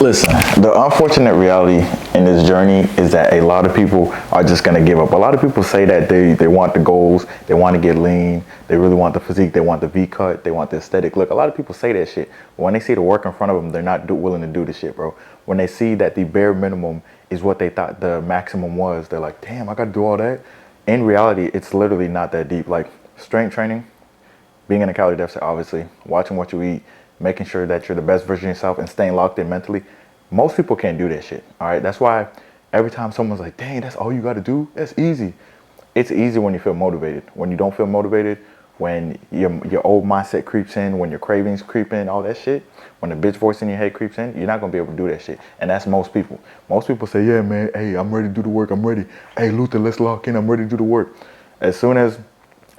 Listen, the unfortunate reality in this journey is that a lot of people are just going to give up. A lot of people say that they want the goals, they want to get lean, they really want the physique, they want the V cut, they want the aesthetic look. A lot of people say that shit. But when they see the work in front of them, they're not willing to do the shit, bro. When they see that the bare minimum is what they thought the maximum was, they're like, damn, I got to do all that. In reality, it's literally not that deep. Like strength training, being in a calorie deficit, obviously, watching what you eat, making sure that you're the best version of yourself and staying locked in mentally. Most people can't do that shit, all right? That's why every time someone's like, dang, that's all you got to do, that's easy. It's easy when you feel motivated. When you don't feel motivated, when your old mindset creeps in, when your cravings creep in, all that shit, when the bitch voice in your head creeps in, you're not going to be able to do that shit. And that's most people. Most people say, yeah, man, hey, I'm ready to do the work, I'm ready. Hey, Luther, let's lock in, I'm ready to do the work. As soon as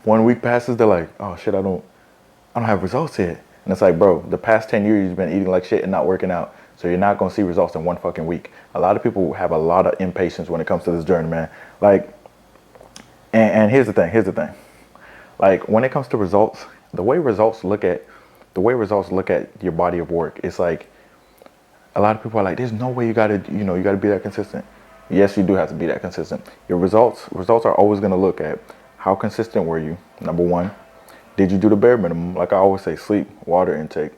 1 week passes, they're like, oh shit, I don't have results yet. And it's like, bro, the past 10 years you've been eating like shit and not working out. So you're not going to see results in 1 fucking week. A lot of people have a lot of impatience when it comes to this journey, man. Like, and here's the thing. Like when it comes to results, the way results look at your body of work, it's like a lot of people are like, there's no way you gotta be that consistent. Yes, you do have to be that consistent. Your results are always going to look at how consistent were you, number one. Did you do the bare minimum? Like I always say, sleep, water intake,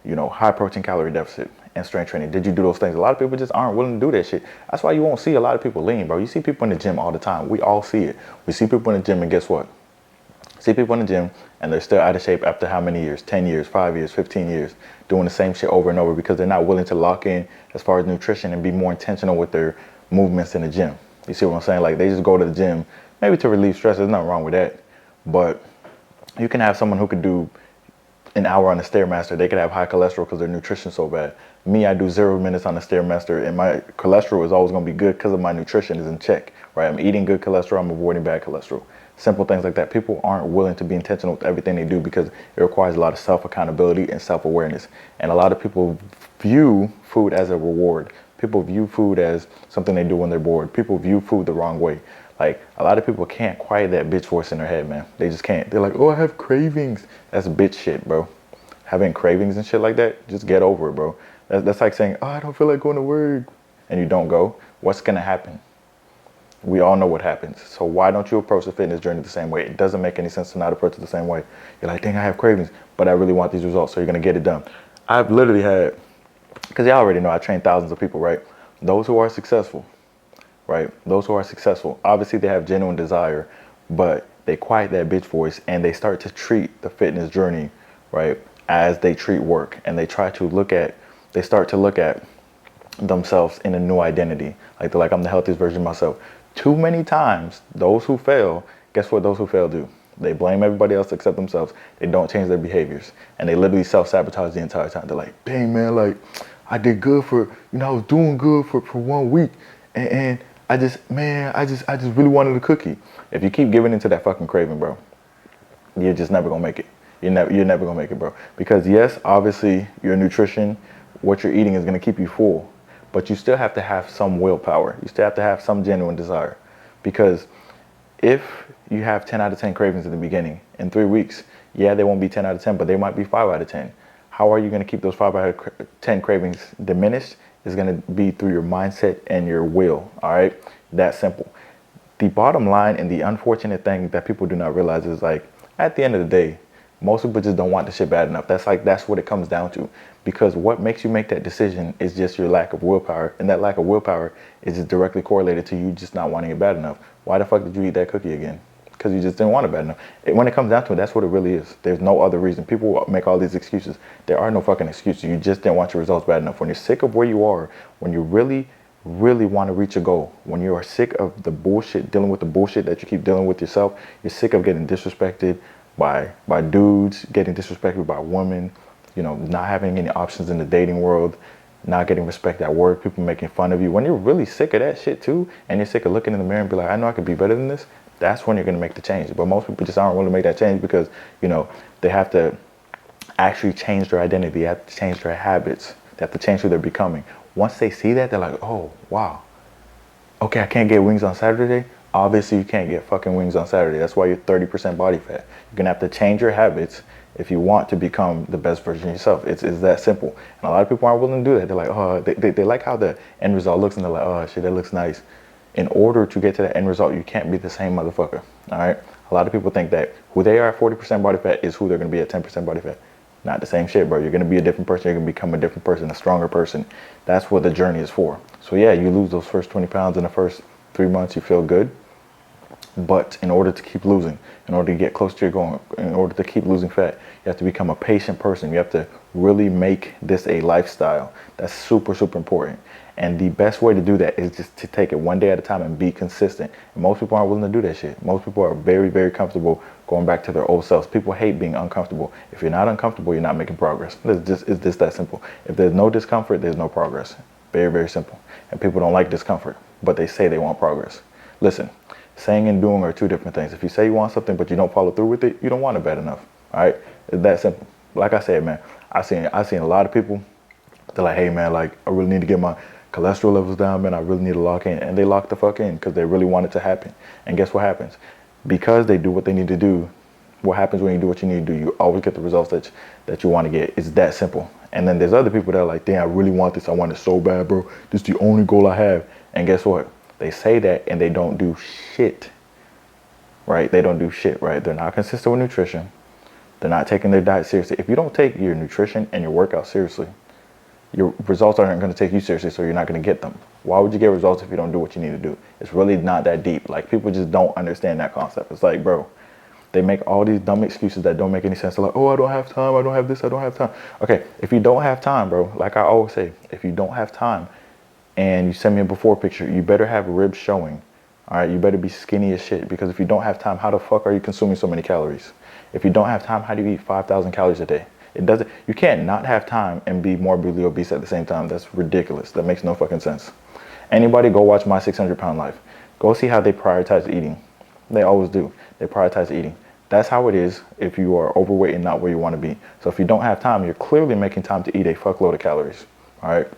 high protein calorie deficit, and strength training. Did you do those things? A lot of people just aren't willing to do that shit. That's why you won't see a lot of people lean, bro. You see people in the gym all the time. We all see it. We see people in the gym, and guess what? See people in the gym and they're still out of shape after how many years? 10 years, 5 years, 15 years, doing the same shit over and over because they're not willing to lock in as far as nutrition and be more intentional with their movements in the gym. You see what I'm saying? Like they just go to the gym maybe to relieve stress. There's nothing wrong with that. But you can have someone who could do an hour on the Stairmaster. They could have high cholesterol because their nutrition's so bad. Me, I do 0 minutes on the Stairmaster and my cholesterol is always going to be good because of my nutrition is in check, right? I'm eating good cholesterol. I'm avoiding bad cholesterol. Simple things like that. People aren't willing to be intentional with everything they do because it requires a lot of self-accountability and self-awareness. And a lot of people view food as a reward. People view food as something they do when they're bored. People view food the wrong way. Like, a lot of people can't quiet that bitch voice in their head, man. They just can't. They're like, oh, I have cravings. That's bitch shit, bro. Having cravings and shit like that, just get over it, bro. That's like saying, oh, I don't feel like going to work. And you don't go. What's going to happen? We all know what happens. So why don't you approach the fitness journey the same way? It doesn't make any sense to not approach it the same way. You're like, dang, I have cravings, but I really want these results. So you're going to get it done. I've literally had, because y'all already know I train thousands of people, right? Those who are successful, right? Those who are successful, obviously they have genuine desire, but they quiet that bitch voice and they start to treat the fitness journey, right, as they treat work. And they start to look at themselves in a new identity. Like they're like, I'm the healthiest version of myself. Too many times, those who fail, guess what those who fail do? They blame everybody else except themselves. They don't change their behaviors. And they literally self-sabotage the entire time. They're like, dang, man, like, I did good for, I was doing good for 1 week. And I just really wanted a cookie. If you keep giving into that fucking craving, bro, you're just never going to make it. You're never going to make it, bro. Because yes, obviously, your nutrition, what you're eating is going to keep you full. But you still have to have some willpower. You still have to have some genuine desire. Because if you have 10 out of 10 cravings in the beginning, in 3 weeks, yeah, they won't be 10 out of 10, but they might be 5 out of 10. How are you going to keep those 5 out of 10 cravings diminished? It's going to be through your mindset and your will, all right? That simple. The bottom line and the unfortunate thing that people do not realize is like, at the end of the day, most people just don't want the shit bad enough. That's what it comes down to. Because what makes you make that decision is just your lack of willpower. And that lack of willpower is just directly correlated to you just not wanting it bad enough. Why the fuck did you eat that cookie again? Because you just didn't want it bad enough. When it comes down to it, that's what it really is. There's no other reason. People make all these excuses. There are no fucking excuses. You just didn't want your results bad enough. When you're sick of where you are, when you really want to reach a goal, when you are sick of the bullshit, dealing with the bullshit that you keep dealing with yourself, you're sick of getting disrespected by dudes, getting disrespected by women, not having any options in the dating world, not getting respect at work, people making fun of you. When you're really sick of that shit too, and you're sick of looking in the mirror and be like, I know I could be better than this, that's when you're going to make the change. But most people just aren't willing to make that change because, they have to actually change their identity. They have to change their habits. They have to change who they're becoming. Once they see that, they're like, oh, wow. Okay, I can't get wings on Saturday. Obviously, you can't get fucking wings on Saturday. That's why you're 30% body fat. You're going to have to change your habits, if you want to become the best version of yourself. It's that simple. And a lot of people aren't willing to do that. They're like, oh, they like how the end result looks, and they're like, oh shit, that looks nice. In order to get to the end result, you can't be the same motherfucker. All right. A lot of people think that who they are at 40% body fat is who they're going to be at 10% body fat. Not the same shit, bro. You're going to be a different person. You're going to become a different person, a stronger person. That's what the journey is for. So yeah, you lose those first 20 pounds in the first 3 months, you feel good. But in order to keep losing, in order to get close to your goal, in order to keep losing fat, you have to become a patient person. You have to really make this a lifestyle. That's super, super important. And the best way to do that is just to take it one day at a time and be consistent. And most people aren't willing to do that shit. Most people are very, very comfortable going back to their old selves. People hate being uncomfortable. If you're not uncomfortable, you're not making progress. It's just that simple. If there's no discomfort, there's no progress. Very, very simple. And people don't like discomfort, but they say they want progress. Listen, saying and doing are two different things. If you say you want something, but you don't follow through with it, you don't want it bad enough. All right? It's that simple. Like I said, man, I've seen a lot of people, they're like, hey, man, like, I really need to get my cholesterol levels down, man. I really need to lock in. And they lock the fuck in because they really want it to happen. And guess what happens? Because they do what they need to do, what happens when you do what you need to do? You always get the results that you want to get. It's that simple. And then there's other people that are like, damn, I really want this. I want it so bad, bro. This is the only goal I have. And guess what? They say that and they don't do shit, right? They don't do shit, right? They're not consistent with nutrition. They're not taking their diet seriously. If you don't take your nutrition and your workout seriously, your results aren't going to take you seriously, so you're not going to get them. Why would you get results if you don't do what you need to do? It's really not that deep. Like, people just don't understand that concept. It's like, bro, they make all these dumb excuses that don't make any sense. They're like, oh, I don't have time. I don't have this. I don't have time. Okay, if you don't have time, bro, like I always say, if you don't have time and you send me a before picture, you better have ribs showing. All right, you better be skinny as shit, because if you don't have time, how the fuck are you consuming so many calories? If you don't have time, how do you eat 5,000 calories a day? You can't not have time and be morbidly obese at the same time. That's ridiculous. That makes no fucking sense. Anybody go watch My 600-Pound Life. Go see how they prioritize eating. They always do. They prioritize eating. That's how it is if you are overweight and not where you want to be. So if you don't have time, you're clearly making time to eat a fuckload of calories. All right.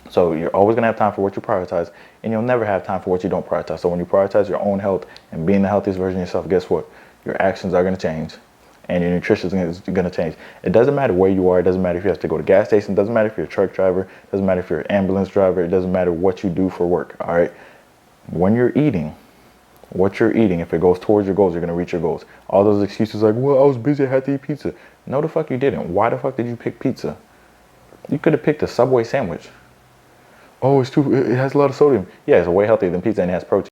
So you're always going to have time for what you prioritize, and you'll never have time for what you don't prioritize. So when you prioritize your own health and being the healthiest version of yourself, guess what? Your actions are going to change, and your nutrition is going to change. It doesn't matter where you are. It doesn't matter if you have to go to gas station. It doesn't matter if you're a truck driver. It doesn't matter if you're an ambulance driver. It doesn't matter what you do for work. All right. When you're eating, what you're eating, if it goes towards your goals, you're going to reach your goals. All those excuses like, well, I was busy, I had to eat pizza. No, the fuck you didn't. Why the fuck did you pick pizza? You could have picked a Subway sandwich. Oh, it has a lot of sodium. Yeah, it's way healthier than pizza, and it has protein.